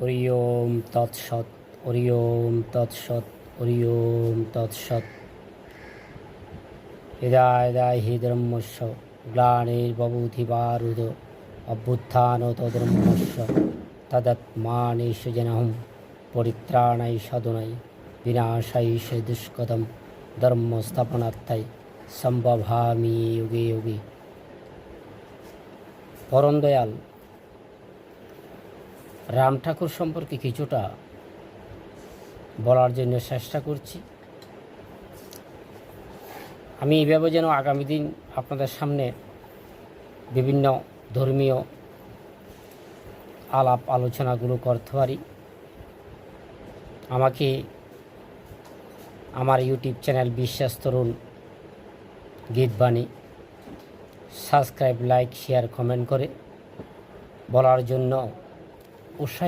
হরি ওম তৎসৎ। হরি ওম তৎসৎ। হরি ওম তৎসৎ। হৃদয় হি ধর্মস্য গ্লানির্ভবতি ভারত অভ্যুত্থান তদ্ধর্মস্য তদাত্মানেষু জনহম পরিত্রাণায় সাধনায় বিনাশায় চ দুষ্কৃতম ধর্ম স্থাপনার্থায় সম্ভবামি যুগে যুগে। পরম দয়াল রাম ঠাকুর সম্পর্কে কিছুটা বলার জন্য চেষ্টা করছি। আমি এইভাবে যেন আগামী দিন আপনাদের সামনে বিভিন্ন ধর্মীয় আলাপ আলোচনাগুলো করতে পারি। আমাকে আমার ইউটিউব চ্যানেল বিশ্বাস তরুণ গীতবাণী সাবস্ক্রাইব, লাইক, শেয়ার, কমেন্ট করে বলার জন্য উৎসাহ